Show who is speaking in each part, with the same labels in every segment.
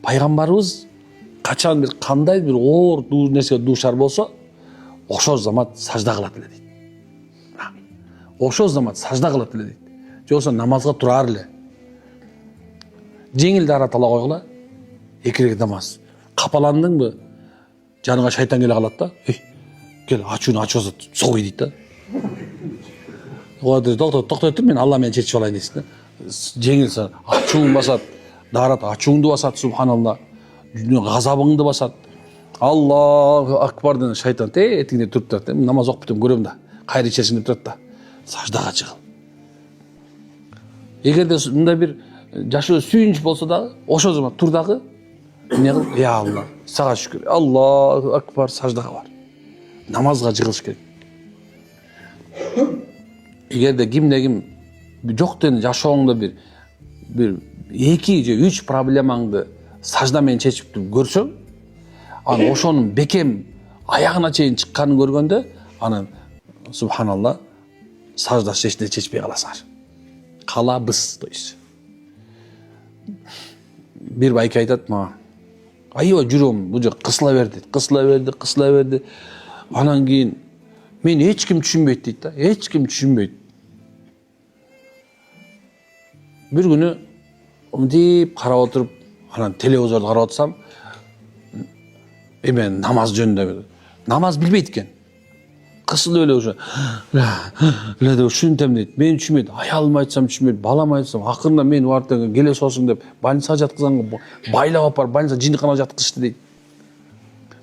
Speaker 1: пайгамбарыбыз качан бир кандай бир оор нерсеге дуушар болсо ошол замат сажда кылат эле дейт. Ошол замат сажда кылат эле дейт. Же болбосо намазга турар эле. Жеңил дарат ала койгула. 2 рекет намаз. Капаландыңбы? Жаныңа шайтан келе калат да. Кел, ачууну ачып согуй дейт да. Токто, мен Алла менен чечип алайын дейсиң да. Жеңил ачууң басат. Дарат ачууңду басат, субханалла. Газабыңды басат. Аллаху акбар деген шайтан этиңде туруп турат. Намаз окуп бүтөм көрөм да. Кайры ичесиң деп турат да. Саждага чыгыл. Эгерде мындай бир жашоо сүйүнүч болсо дагы, ошол замат тур дагы эмне кыл? Я Алла, сага шүкүр. Аллаху акбар, саждага бар. Намазга жыгылыш керек. Эгерде ким жок деген жашооңдо бир 2 же 3 проблемаңды сажда менен чечип көрсөң, анан ошонун бекем аягына чейин чыкканын көргөндө, анан субханалла сажда эчинде чечпей каласыңар. Калабыз, то есть. Бир байке айтат мага. Аябай жүрөм, бул жак кысыла берди, кысыла берди. Анан кийин мен эч ким түшүнбөйт дейт да, эч ким түшүнбөйт. Бир күнү мынтип карап отуруп, анан телевизорду карап отсам, мен намаз жөнүндө намаз билбейт экен. Кысылып эле ошо. Эле деп түшүнтем дейт. Мен түшүнбөйт. Аялым айтсам түшүнбөйт, балам айтсам, акырында мен барып келе соосуң деп больницага жаткызганга байлап алып барып больница жиндиканага жаткызышты дейт.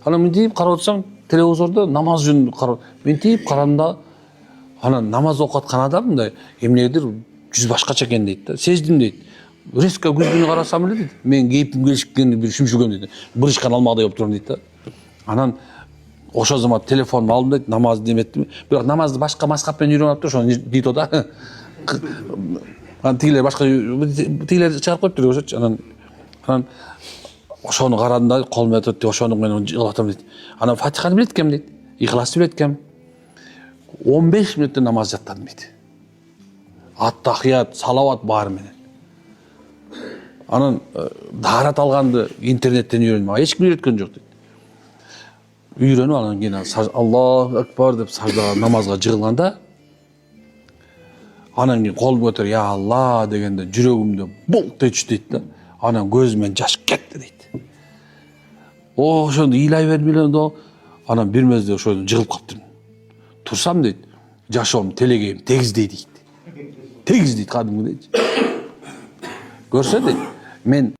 Speaker 1: Анан мынтип карап отсам, телевизордо намаз жөнүндө карап, мынтип карадым да, анан намаз окуп аткан адам мындай эмнедир жүз башкача экен дейт да. Сездим дейт. Резко көзүнө карасам эле дейт. Мен кейпим келишкенди бир шүмшүгөм дейт. Бырышкан алмадай болуп турам дейт да. Анан ошол замат телефонду алдым дейт, намаз деметтим. Бирок намазды башка маскап менен үйрөнүп атып, ошону дейт да. Анан тигилер башка чыгарып коюптур ошочу. Анан ошону карадым да, колумда турат, ошону менен жыгылып атам дейт. Анан Фатиханы билет экем дейт. Ихласты билет экем. 15 мүнөттө намаз жаттадым дейт. Ат-тахият, салават баары менен. Анан даарат алганды интернеттен үйрөндүм. Мага эч ким үйрөткөн жок дейт. Үйрөнүп анан кийин Аллаху акбар деп саждага намазга жыгылганда, анан кийин колумду көтөрүп я Алла дегенде жүрөгүмдө булт этчү дейт да. Анан көзүмөн жаш кетти дейт. Ошондо ыйлай бердим да, анан бир мезде ошондо жыгылып калыптырмын. Турсам дейт, жашоом телегейим тегиздей дейт. Тегиз дейт кадимгидейчи. Көрсө дейт, мен